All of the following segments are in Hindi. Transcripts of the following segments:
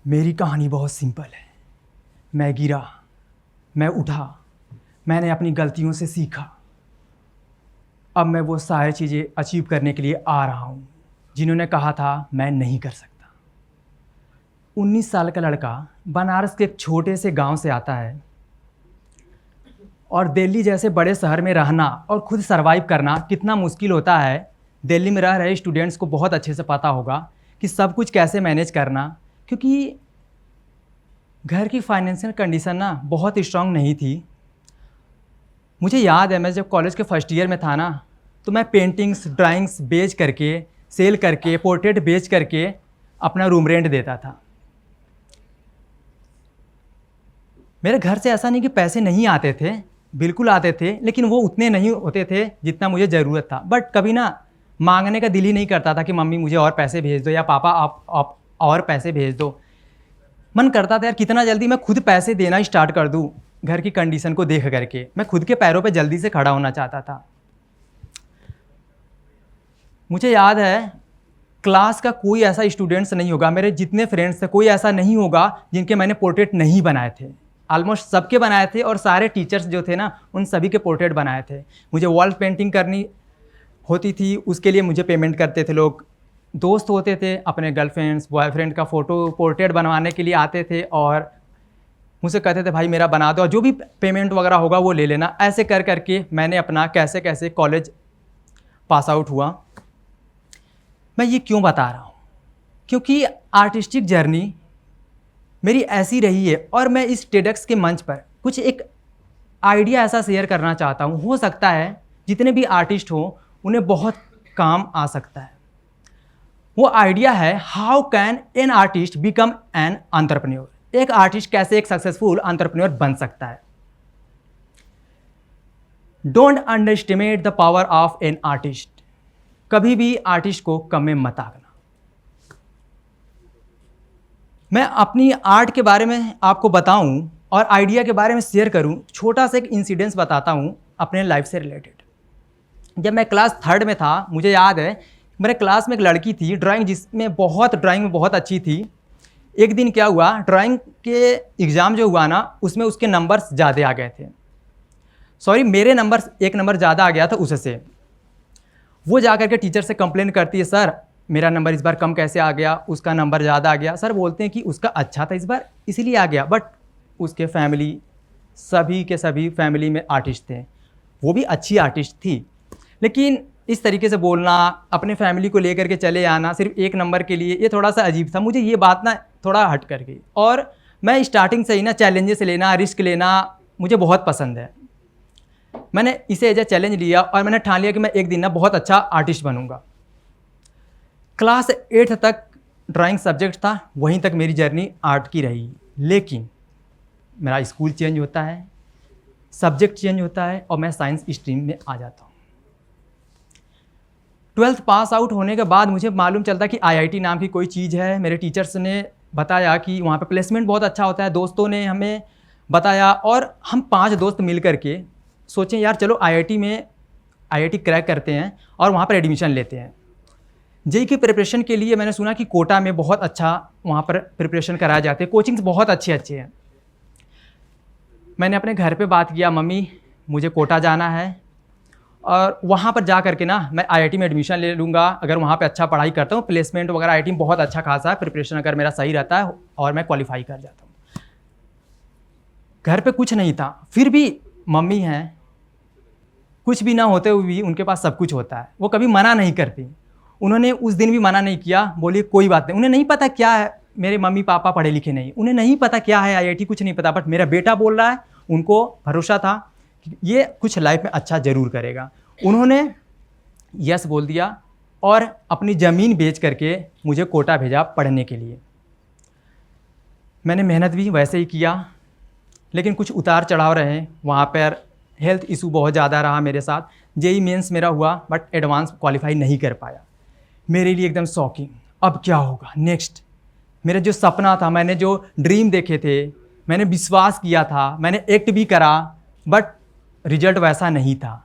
मेरी कहानी बहुत सिंपल है। मैं गिरा, मैं उठा, मैंने अपनी गलतियों से सीखा। अब मैं वो सारी चीज़ें अचीव करने के लिए आ रहा हूँ जिन्होंने कहा था मैं नहीं कर सकता। 19 साल का लड़का बनारस के एक छोटे से गांव से आता है और दिल्ली जैसे बड़े शहर में रहना और खुद सरवाइव करना कितना मुश्किल होता है। दिल्ली में रह रहे स्टूडेंट्स को बहुत अच्छे से पता होगा कि सब कुछ कैसे मैनेज करना, क्योंकि घर की फाइनेंशियल कंडीशन ना बहुत स्ट्रांग नहीं थी। मुझे याद है मैं जब कॉलेज के फर्स्ट ईयर में था ना, तो मैं पेंटिंग्स ड्राइंग्स बेच करके, सेल करके, पोर्ट्रेट बेच करके अपना रूम रेंट देता था। मेरे घर से ऐसा नहीं कि पैसे नहीं आते थे, बिल्कुल आते थे, लेकिन वो उतने नहीं होते थे जितना मुझे ज़रूरत था। बट कभी ना मांगने का दिल ही नहीं करता था कि मम्मी मुझे और पैसे भेज दो या पापा आप और पैसे भेज दो। मन करता था यार कितना जल्दी मैं खुद पैसे देना स्टार्ट कर दूं। घर की कंडीशन को देख करके मैं खुद के पैरों पे जल्दी से खड़ा होना चाहता था। मुझे याद है क्लास का कोई ऐसा स्टूडेंट्स नहीं होगा, मेरे जितने फ्रेंड्स थे कोई ऐसा नहीं होगा जिनके मैंने पोर्ट्रेट नहीं बनाए थे। ऑलमोस्ट सबके बनाए थे और सारे टीचर्स जो थे ना उन सभी के पोर्ट्रेट बनाए थे। मुझे वॉल पेंटिंग करनी होती थी, उसके लिए मुझे पेमेंट करते थे लोग। दोस्त होते थे अपने गर्लफ्रेंड्स बॉयफ्रेंड का फ़ोटो पोर्ट्रेट बनवाने के लिए आते थे और मुझसे कहते थे भाई मेरा बना दो और जो भी पेमेंट वगैरह होगा वो ले लेना। ऐसे कर करके मैंने अपना कैसे कैसे कॉलेज पास आउट हुआ। मैं ये क्यों बता रहा हूँ? क्योंकि आर्टिस्टिक जर्नी मेरी ऐसी रही है और मैं इस टेडेक्स के मंच पर कुछ एक आइडिया ऐसा शेयर करना चाहता हूँ। हो सकता है जितने भी आर्टिस्ट हों उन्हें बहुत काम आ सकता है। वो आइडिया है how can an artist become an entrepreneur. एक आर्टिस्ट कैसे एक सक्सेसफुल एंटरप्रेन्योर बन सकता है। Don't under estimate the power of an artist. कभी भी आर्टिस्ट को कम में मत आंकना। मैं अपनी आर्ट के बारे में आपको बताऊं और आइडिया के बारे में शेयर करूं, छोटा सा एक इंसिडेंस बताता हूं अपने लाइफ से रिलेटेड। जब मैं क्लास 3rd में था, मुझे याद है मेरे क्लास में एक लड़की थी ड्राइंग में बहुत अच्छी थी। एक दिन क्या हुआ, ड्राइंग के एग्ज़ाम जो हुआ ना उसमें उसके नंबर्स ज़्यादा आ गए थे। सॉरी, मेरे नंबर 1 नंबर ज़्यादा आ गया था उससे। वो जा कर के टीचर से कंप्लेन करती है, सर मेरा नंबर इस बार कम कैसे आ गया, उसका नंबर ज़्यादा आ गया। सर बोलते हैं कि उसका अच्छा था इस बार इसीलिए आ गया। बट उसके फैमिली सभी के सभी फैमिली में आर्टिस्ट थे, वो भी अच्छी आर्टिस्ट थी, लेकिन इस तरीके से बोलना, अपने फैमिली को लेकर के चले आना सिर्फ 1 नंबर के लिए, ये थोड़ा सा अजीब था। मुझे ये बात ना थोड़ा हट कर गई और मैं स्टार्टिंग से ही ना चैलेंजेस लेना, रिस्क लेना मुझे बहुत पसंद है। मैंने इसे एज ए चैलेंज लिया और मैंने ठान लिया कि मैं एक दिन ना बहुत अच्छा आर्टिस्ट बनूंगा। क्लास 8th तक ड्राइंग सब्जेक्ट था, वहीं तक मेरी जर्नी आर्ट की रही। लेकिन मेरा स्कूल चेंज होता है, सब्जेक्ट चेंज होता है और मैं साइंस स्ट्रीम में आ जाता हूँ। 12th पास आउट होने के बाद मुझे मालूम चलता कि IIT नाम की कोई चीज़ है। मेरे टीचर्स ने बताया कि वहाँ पे प्लेसमेंट बहुत अच्छा होता है, दोस्तों ने हमें बताया और हम 5 दोस्त मिल करके सोचें यार चलो IIT क्रैक करते हैं और वहाँ पर एडमिशन लेते हैं। जेईई की प्रिपरेशन के लिए मैंने सुना कि कोटा में बहुत अच्छा वहाँ पर प्रिपरेशन कराए जाते हैं, कोचिंग्स बहुत अच्छे हैं। मैंने अपने घर पे बात किया, मम्मी मुझे कोटा जाना है और वहाँ पर जा करके ना मैं IIT में एडमिशन ले लूँगा। अगर वहाँ पे अच्छा पढ़ाई करता हूँ, प्लेसमेंट वगैरह IIT में बहुत अच्छा खासा है, प्रिपरेशन अगर मेरा सही रहता है और मैं क्वालिफाई कर जाता हूँ। घर पे कुछ नहीं था, फिर भी मम्मी हैं, कुछ भी ना होते हुए भी उनके पास सब कुछ होता है, वो कभी मना नहीं करती। उन्होंने उस दिन भी मना नहीं किया, बोली कोई बात नहीं। उन्हें नहीं पता क्या है, मेरे मम्मी पापा पढ़े लिखे नहीं, उन्हें नहीं पता क्या है IIT, कुछ नहीं पता, बट मेरा बेटा बोल रहा है, उनको भरोसा था कि ये कुछ लाइफ में अच्छा ज़रूर करेगा। उन्होंने यस बोल दिया और अपनी ज़मीन बेच करके मुझे कोटा भेजा पढ़ने के लिए। मैंने मेहनत भी वैसे ही किया, लेकिन कुछ उतार चढ़ाव रहे। वहाँ पर हेल्थ इशू बहुत ज़्यादा रहा मेरे साथ। जेईई मेंस मेरा हुआ बट एडवांस क्वालिफाई नहीं कर पाया। मेरे लिए एकदम शॉकिंग, अब क्या होगा नेक्स्ट। मेरा जो सपना था, मैंने जो ड्रीम देखे थे, मैंने विश्वास किया था, मैंने एक्ट भी करा, बट रिजल्ट वैसा नहीं था।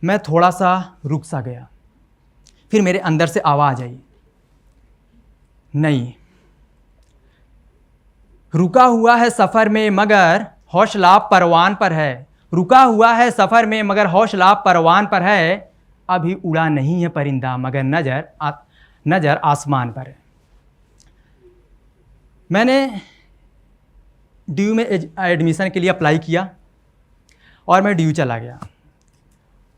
मैं थोड़ा सा रुक सा गया। फिर मेरे अंदर से आवाज़ आई, नहीं रुका हुआ है सफ़र में मगर हौसला परवान पर है, रुका हुआ है सफ़र में मगर हौसला परवान पर है, अभी उड़ा नहीं है परिंदा मगर नज़र आसमान पर है। मैंने DU में एडमिशन के लिए अप्लाई किया और मैं DU चला गया।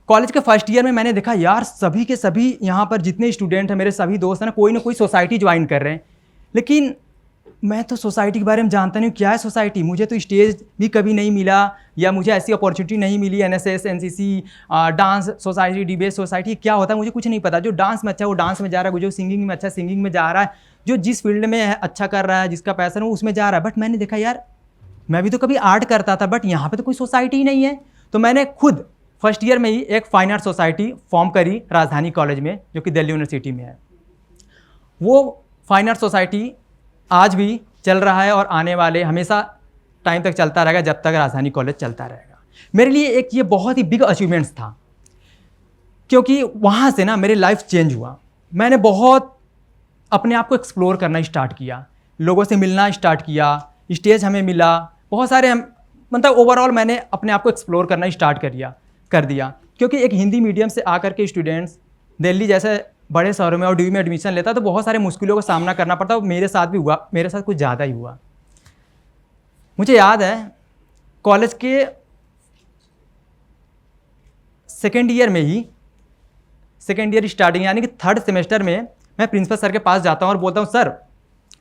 कॉलेज के फर्स्ट ईयर में मैंने देखा यार सभी के सभी यहाँ पर जितने स्टूडेंट हैं, मेरे सभी दोस्त हैं ना, कोई सोसाइटी ज्वाइन कर रहे हैं, लेकिन मैं तो सोसाइटी के बारे में जानता नहीं हूँ क्या है सोसाइटी। मुझे तो स्टेज भी कभी नहीं मिला या मुझे ऐसी अपॉर्चुनिटी नहीं मिली। NSS NCC dance society, debate society क्या होता है मुझे कुछ नहीं पता। जो डांस में अच्छा है वो डांस में जा रहा है, जो सिंगिंग में अच्छा है सिंगिंग में जा रहा है, जो जिस फील्ड में अच्छा कर रहा है, जिसका पैशन है उसमें जा रहा है। बट मैंने देखा यार मैं भी तो कभी आर्ट करता था, बट यहाँ पर तो कोई सोसाइटी ही नहीं है। तो मैंने खुद फर्स्ट ईयर में ही एक फाइन आर्ट सोसाइटी फॉर्म करी राजधानी कॉलेज में, जो कि दिल्ली यूनिवर्सिटी में है। वो फाइन आर्ट सोसाइटी आज भी चल रहा है और आने वाले हमेशा टाइम तक चलता रहेगा जब तक राजधानी कॉलेज चलता रहेगा। मेरे लिए एक ये बहुत ही बिग अचीवमेंट्स था, क्योंकि वहाँ से ना मेरी लाइफ चेंज हुआ। मैंने बहुत अपने आप को एक्सप्लोर करना स्टार्ट किया, लोगों से मिलना स्टार्ट किया, स्टेज हमें मिला, बहुत सारे मतलब ओवरऑल मैंने अपने आप को एक्सप्लोर करना स्टार्ट कर दिया। क्योंकि एक हिंदी मीडियम से आकर के स्टूडेंट्स दिल्ली जैसे बड़े शहरों में और DU में एडमिशन लेता तो बहुत सारे मुश्किलों का सामना करना पड़ता। मेरे साथ भी हुआ, मेरे साथ कुछ ज़्यादा ही हुआ। मुझे याद है कॉलेज के सेकेंड ईयर स्टार्टिंग यानी कि थर्ड सेमेस्टर में मैं प्रिंसिपल सर के पास जाता हूँ और बोलता हूँ सर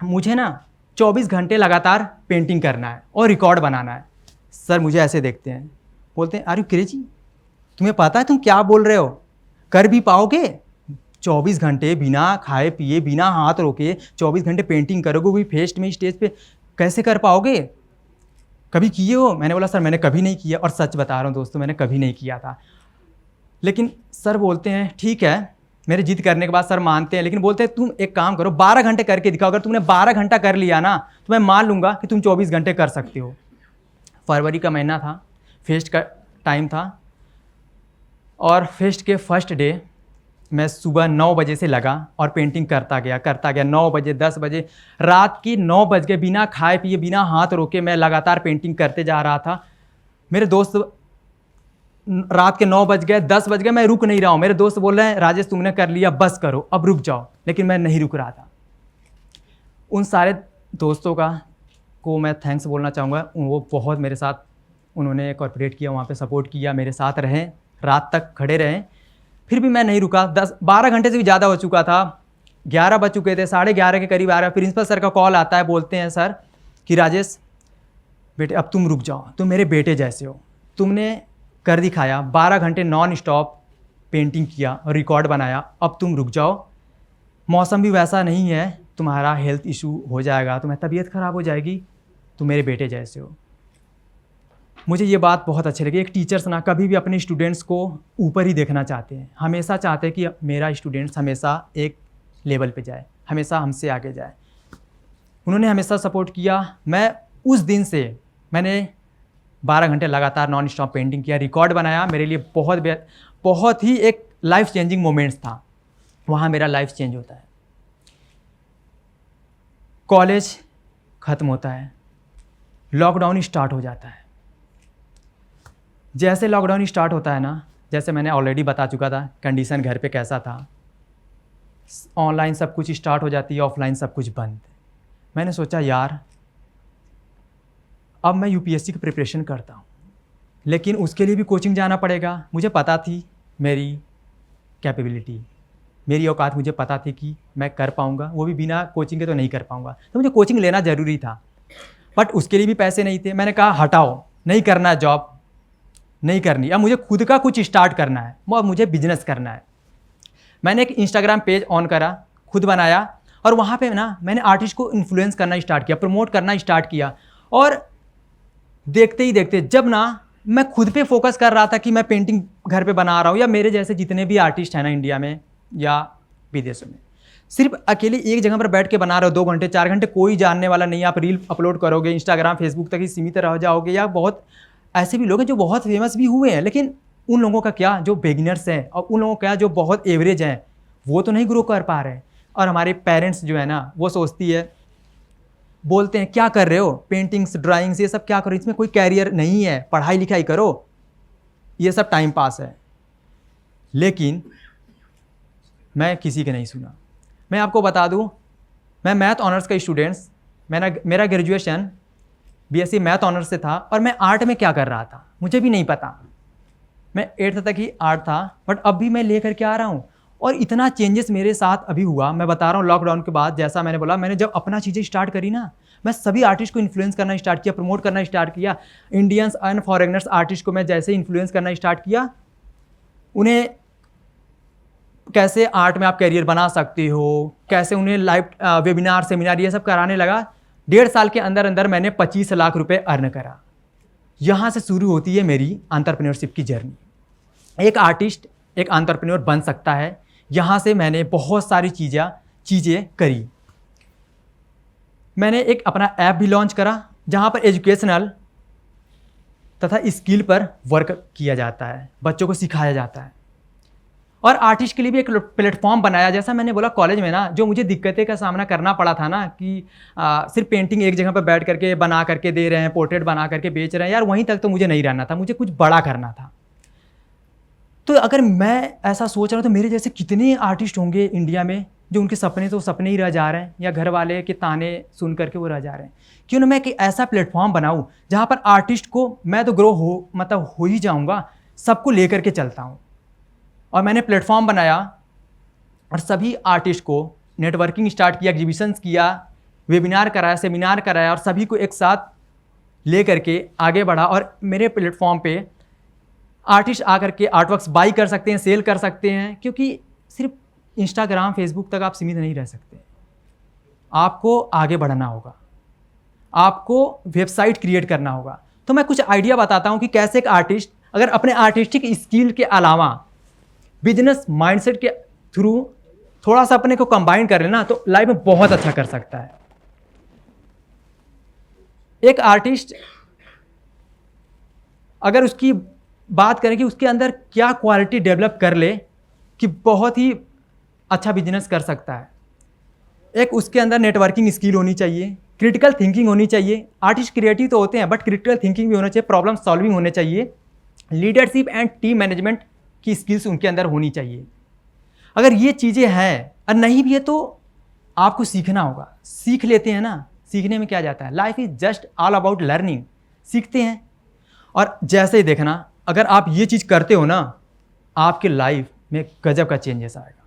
मुझे ना 24 घंटे लगातार पेंटिंग करना है और रिकॉर्ड बनाना है। सर मुझे ऐसे देखते हैं, बोलते हैं अरे क्रेजी, तुम्हें पता है तुम क्या बोल रहे हो, कर भी पाओगे? 24 घंटे बिना खाए पिए बिना हाथ रोके 24 घंटे पेंटिंग करोगे, भी फेस्ट में स्टेज पे, कैसे कर पाओगे? कभी किए हो? मैंने बोला सर मैंने कभी नहीं किया, और सच बता रहा हूँ दोस्तों मैंने कभी नहीं किया था। लेकिन सर बोलते हैं ठीक है, मेरे जिद करने के बाद सर मानते हैं, लेकिन बोलते हैं तुम एक काम करो 12 घंटे करके दिखाओ, अगर तुमने 12 घंटा कर लिया ना तो मैं मान लूँगा कि तुम 24 घंटे कर सकते हो। फरवरी का महीना था, फेस्ट का टाइम था, और फेस्ट के फर्स्ट डे मैं सुबह 9 बजे से लगा और पेंटिंग करता गया 9 बजे 10 बजे, रात की 9 बज गए, बिना खाए पिए बिना हाथ रोके मैं लगातार पेंटिंग करते जा रहा था। मेरे दोस्त रात के 9 बज गए 10 बज गए, मैं रुक नहीं रहा हूँ। मेरे दोस्त बोल रहे हैं राजेश तुमने कर लिया बस करो अब रुक जाओ, लेकिन मैं नहीं रुक रहा था। उन सारे दोस्तों को मैं थैंक्स बोलना चाहूँगा, वो बहुत मेरे साथ उन्होंने कोऑपरेट किया, वहाँ पे सपोर्ट किया, मेरे साथ रहें, रात तक खड़े रहें। फिर भी मैं नहीं रुका। 12 घंटे से भी ज़्यादा हो चुका था, 11 बज चुके थे, 11:30 के करीब आ रहा। प्रिंसिपल सर का कॉल आता है, बोलते हैं सर कि राजेश बेटे अब तुम रुक जाओ, तुम मेरे बेटे जैसे हो, तुमने कर दिखाया, 12 घंटे नॉन स्टॉप पेंटिंग किया और रिकॉर्ड बनाया, अब तुम रुक जाओ, मौसम भी वैसा नहीं है, तुम्हारा हेल्थ इशू हो जाएगा, तुम्हें तबीयत ख़राब हो जाएगी, तुम मेरे बेटे जैसे हो। मुझे ये बात बहुत अच्छी लगी। एक टीचर्स ना कभी भी अपने स्टूडेंट्स को ऊपर ही देखना चाहते हैं, हमेशा चाहते हैं कि मेरा स्टूडेंट्स हमेशा एक लेवल पे जाए, हमेशा हमसे आगे जाए। उन्होंने हमेशा सपोर्ट किया। मैं उस दिन से मैंने 12 घंटे लगातार नॉन स्टॉप पेंटिंग किया, रिकॉर्ड बनाया। मेरे लिए बहुत ही एक लाइफ चेंजिंग मोमेंट्स था, वहाँ मेरा लाइफ चेंज होता है। कॉलेज ख़त्म होता है, लॉकडाउन स्टार्ट हो जाता है। जैसे लॉकडाउन स्टार्ट होता है ना, जैसे मैंने ऑलरेडी बता चुका था कंडीशन घर पे कैसा था, ऑनलाइन सब कुछ स्टार्ट हो जाती है, ऑफलाइन सब कुछ बंद। मैंने सोचा यार अब मैं यूपीएससी की प्रिपरेशन करता हूँ, लेकिन उसके लिए भी कोचिंग जाना पड़ेगा। मुझे पता थी मेरी कैपेबिलिटी, मेरी औकात मुझे पता थी कि मैं कर पाऊँगा, वो भी बिना कोचिंग के तो नहीं कर पाऊँगा, तो मुझे कोचिंग लेना ज़रूरी था। बट उसके लिए भी पैसे नहीं थे। मैंने कहा हटाओ, नहीं करना है जॉब, नहीं करनी, अब मुझे खुद का कुछ स्टार्ट करना है, अब मुझे बिजनेस करना है। मैंने एक इंस्टाग्राम पेज ऑन करा, खुद बनाया, और वहाँ पे ना मैंने आर्टिस्ट को इन्फ्लुएंस करना स्टार्ट किया, प्रमोट करना स्टार्ट किया। और देखते ही देखते जब ना मैं खुद पे फोकस कर रहा था कि मैं पेंटिंग घर पे बना रहा हूँ, या मेरे जैसे जितने भी आर्टिस्ट हैं ना इंडिया में या विदेशों में, सिर्फ अकेले एक जगह पर बैठ के बना रहे हो 2 घंटे 4 घंटे, कोई जानने वाला नहीं है। आप रील अपलोड करोगे, इंस्टाग्राम फेसबुक तक ही सीमित रह जाओगे। या बहुत ऐसे भी लोग हैं जो बहुत फेमस भी हुए हैं, लेकिन उन लोगों का क्या जो बिगिनर्स हैं, और उन लोगों का क्या जो बहुत एवरेज हैं, वो तो नहीं ग्रो कर पा रहे हैं। और हमारे पेरेंट्स जो है ना, वो सोचती है बोलते हैं क्या कर रहे हो, पेंटिंग्स ड्राइंग्स ये सब क्या करो, इसमें कोई कैरियर नहीं है, पढ़ाई लिखाई करो, ये सब टाइम पास है। लेकिन मैं किसी के नहीं सुना। मैं आपको बता दूं, मैं मैथ ऑनर्स का स्टूडेंट्स, मेरा ग्रेजुएशन बीएससी मैथ ऑनर्स से था, और मैं आर्ट में क्या कर रहा था मुझे भी नहीं पता। मैं 8th तक ही आर्ट था, बट अब भी मैं लेकर के आ रहा हूँ। और इतना चेंजेस मेरे साथ अभी हुआ, मैं बता रहा हूँ लॉकडाउन के बाद। जैसा मैंने बोला, मैंने जब अपना चीज़ें स्टार्ट करी ना, मैं सभी आर्टिस्ट को इन्फ्लुएंस करना स्टार्ट किया, प्रमोट करना स्टार्ट किया। इंडियंस एंड फॉरेनर्स आर्टिस्ट को मैं जैसे इन्फ्लुएंस करना स्टार्ट किया, उन्हें कैसे आर्ट में आप करियर बना सकते हो, कैसे उन्हें लाइव वेबिनार सेमिनार ये सब कराने लगा। 1.5 साल के अंदर अंदर मैंने 25 लाख रुपए अर्न करा। यहाँ से शुरू होती है मेरी एंटरप्रेन्योरशिप की जर्नी। एक आर्टिस्ट एक एंटरप्रेन्योर बन सकता है। यहाँ से मैंने बहुत सारी चीज़ें करी। मैंने एक अपना ऐप भी लॉन्च करा, जहाँ पर एजुकेशनल तथा स्किल पर वर्क किया जाता है, बच्चों को सिखाया जाता है। और आर्टिस्ट के लिए भी एक प्लेटफॉर्म बनाया। जैसा मैंने बोला, कॉलेज में ना जो मुझे दिक्कतें का सामना करना पड़ा था ना, कि सिर्फ पेंटिंग एक जगह पर बैठ करके बना करके दे रहे हैं, पोर्ट्रेट बना करके बेच रहे हैं, यार वहीं तक तो मुझे नहीं रहना था, मुझे कुछ बड़ा करना था। तो अगर मैं ऐसा सोच रहा हूँ तो मेरे जैसे कितने आर्टिस्ट होंगे इंडिया में, जो उनके सपने तो सपने ही रह जा रहे हैं, या घर वाले के ताने सुन करके वो रह जा रहे हैं। क्यों ना मैं एक ऐसा प्लेटफॉर्म बनाऊँ जहाँ पर आर्टिस्ट को, मैं तो ग्रो हो ही जाऊँगा, सबको लेकर के चलता हूँ। और मैंने प्लेटफॉर्म बनाया और सभी आर्टिस्ट को नेटवर्किंग स्टार्ट किया, एग्जीबिशंस किया, वेबिनार कराया, सेमिनार कराया, और सभी को एक साथ ले करके आगे बढ़ा। और मेरे प्लेटफॉर्म पे आर्टिस्ट आकर के आर्टवर्क्स बाई कर सकते हैं, सेल कर सकते हैं, क्योंकि सिर्फ इंस्टाग्राम फेसबुक तक आप सीमित नहीं रह सकते। आपको आगे बढ़ना होगा, आपको वेबसाइट क्रिएट करना होगा। तो मैं कुछ आइडिया बताता हूँ कि कैसे एक आर्टिस्ट अगर अपने आर्टिस्टिक स्किल के अलावा बिजनेस माइंडसेट के थ्रू थोड़ा सा अपने को कंबाइन कर लेना, तो लाइफ में बहुत अच्छा कर सकता है। एक आर्टिस्ट अगर उसकी बात करें कि उसके अंदर क्या क्वालिटी डेवलप कर ले कि बहुत ही अच्छा बिजनेस कर सकता है। एक उसके अंदर नेटवर्किंग स्किल होनी चाहिए, क्रिटिकल थिंकिंग होनी चाहिए। आर्टिस्ट क्रिएटिव तो होते हैं, बट क्रिटिकल थिंकिंग भी होना चाहिए, प्रॉब्लम सॉल्विंग होने चाहिए, लीडरशिप एंड टीम मैनेजमेंट की स्किल्स उनके अंदर होनी चाहिए। अगर ये चीज़ें हैं और नहीं भी है तो आपको सीखना होगा। सीख लेते हैं ना, सीखने में क्या जाता है, life is just all about learning. सीखते हैं और जैसे ही देखना, अगर आप ये चीज़ करते हो ना, आपके लाइफ में गजब का चेंजेस आएगा।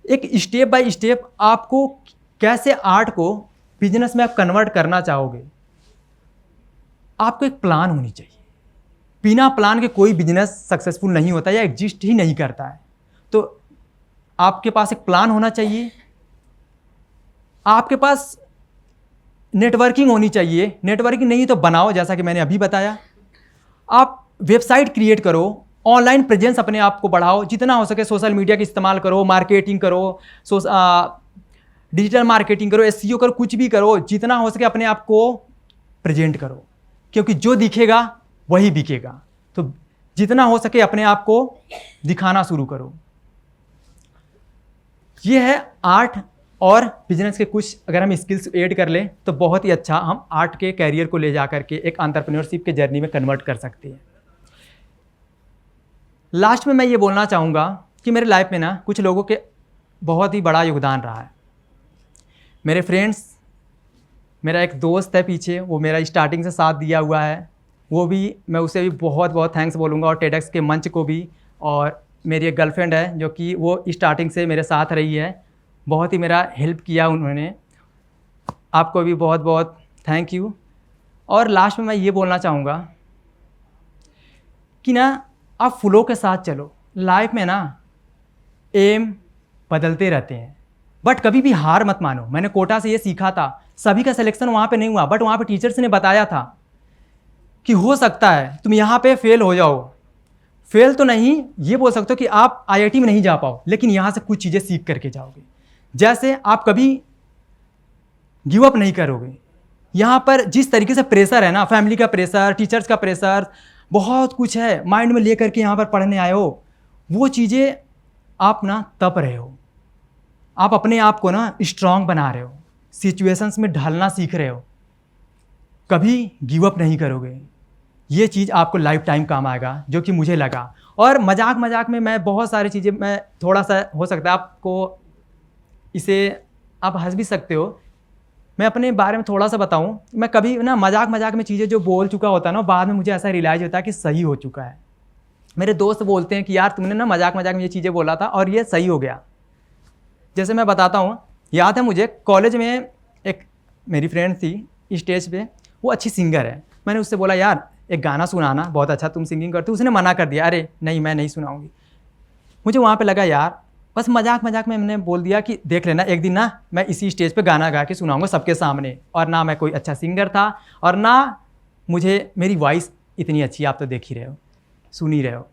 एक स्टेप बाय स्टेप आपको कैसे आर्ट को बिजनेस में आप कन्वर्ट करना चाहोगे, आपको एक प्लान होनी चाहिए। बिना प्लान के कोई बिजनेस सक्सेसफुल नहीं होता या एग्जिस्ट ही नहीं करता है। तो आपके पास एक प्लान होना चाहिए, आपके पास नेटवर्किंग होनी चाहिए। नेटवर्किंग नहीं तो बनाओ, जैसा कि मैंने अभी बताया। आप वेबसाइट क्रिएट करो, ऑनलाइन प्रेजेंस अपने आप को बढ़ाओ, जितना हो सके सोशल मीडिया का इस्तेमाल करो, मार्केटिंग करो, डिजिटल मार्केटिंग करो, एसईओ करो, कुछ भी करो, जितना हो सके अपने आप को प्रेजेंट करो, क्योंकि जो दिखेगा वही बिकेगा। तो जितना हो सके अपने आप को दिखाना शुरू करो। ये है आर्ट और बिजनेस के कुछ अगर हम स्किल्स ऐड कर लें तो बहुत ही अच्छा हम आर्ट के कैरियर को ले जा करके एक एंटरप्रेन्योरशिप के जर्नी में कन्वर्ट कर सकते हैं। लास्ट में मैं ये बोलना चाहूँगा कि मेरे लाइफ में ना कुछ लोगों के बहुत ही बड़ा योगदान रहा है। मेरे फ्रेंड्स, मेरा एक दोस्त है पीछे, वो मेरा स्टार्टिंग से साथ दिया हुआ है, वो भी मैं उसे भी बहुत बहुत थैंक्स बोलूँगा, और टेडेक्स के मंच को भी। और मेरी एक गर्लफ्रेंड है जो कि वो स्टार्टिंग से मेरे साथ रही है, बहुत ही मेरा हेल्प किया उन्होंने। आपको भी बहुत बहुत थैंक यू। और लास्ट में मैं ये बोलना चाहूँगा कि ना आप फ्लो के साथ चलो। लाइफ में ना एम बदलते रहते हैं, बट कभी भी हार मत मानो। मैंने कोटा से ये सीखा था, सभी का सिलेक्शन वहाँ पे नहीं हुआ, बट वहाँ पे टीचर्स ने बताया था कि हो सकता है तुम यहाँ पे फेल हो जाओ। फेल तो नहीं ये बोल सकते हो कि आप आईआईटी में नहीं जा पाओ, लेकिन यहाँ से कुछ चीज़ें सीख करके जाओगे। जैसे आप कभी गिव अप नहीं करोगे। यहाँ पर जिस तरीके से प्रेशर है ना, फैमिली का प्रेशर, टीचर्स का प्रेशर, बहुत कुछ है माइंड में लेकर के यहाँ पर पढ़ने आए हो, वो चीज़ें आप ना तप रहे हो, आप अपने आप को ना स्ट्रांग बना रहे हो। सिचुएशंस में ढलना सीख रहे हो, कभी गिव अप नहीं करोगे, ये चीज़ आपको लाइफ टाइम काम आएगा, जो कि मुझे लगा। और मजाक मजाक में मैं बहुत सारी चीज़ें, मैं थोड़ा सा हो सकता है आपको इसे आप हंस भी सकते हो, मैं अपने बारे में थोड़ा सा बताऊं। मैं कभी ना मजाक मजाक में चीज़ें जो बोल चुका होता है ना, बाद में मुझे ऐसा रियलाइज़ होता है कि सही हो चुका है। मेरे दोस्त बोलते हैं कि यार तुमने ना मजाक मजाक में ये चीज़ें बोला था और ये सही हो गया। जैसे मैं बताता हूँ, याद है मुझे कॉलेज में एक मेरी फ्रेंड थी स्टेज पे, वो अच्छी सिंगर है। मैंने उससे बोला यार एक गाना सुनाना, बहुत अच्छा तुम सिंगिंग करते हो। उसने मना कर दिया, अरे नहीं मैं नहीं सुनाऊंगी। मुझे वहाँ पे लगा यार, बस मजाक मजाक में मैंने बोल दिया कि देख लेना एक दिन ना मैं इसी स्टेज पे गाना गा के सुनाऊंगा सबके सामने। और ना मैं कोई अच्छा सिंगर था और ना मुझे मेरी वॉइस इतनी अच्छी, आप तो देख ही रहे हो, सुन ही रहे हो,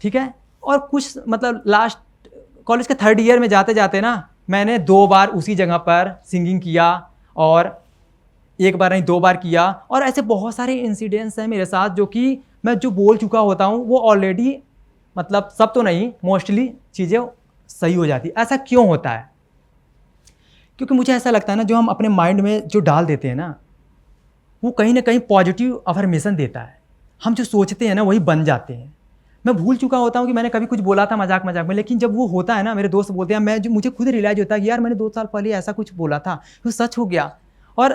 ठीक है। और कुछ मतलब लास्ट कॉलेज के थर्ड ईयर में जाते जाते ना मैंने 2 बार उसी जगह पर सिंगिंग किया, और 1 बार नहीं 2 बार किया। और ऐसे बहुत सारे इंसिडेंट्स हैं मेरे साथ जो कि मैं जो बोल चुका होता हूँ वो ऑलरेडी, मतलब सब तो नहीं, मोस्टली चीज़ें सही हो जाती। ऐसा क्यों होता है? क्योंकि मुझे ऐसा लगता है ना, जो हम अपने माइंड में जो डाल देते हैं ना, वो कहीं ना कहीं पॉजिटिव अफर्मेशन देता है। हम जो सोचते हैं ना वही बन जाते हैं। मैं भूल चुका होता हूँ कि मैंने कभी कुछ बोला था मजाक मजाक में, लेकिन जब वो होता है ना, मेरे दोस्त बोलते हैं, मुझे खुद रियलाइज होता है कि यार मैंने 2 साल पहले ऐसा कुछ बोला था, वो सच हो गया। और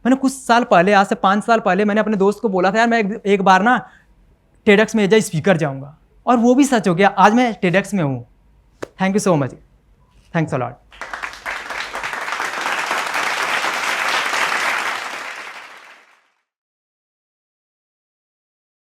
मैंने कुछ साल पहले, आज से 5 साल पहले, मैंने अपने दोस्त को बोला था यार मैं एक बार ना टेडेक्स में एज ए स्पीकर जाऊँगा, और वो भी सच हो गया। आज मैं टेडेक्स में हूँ। Thank you so much, thanks a lot.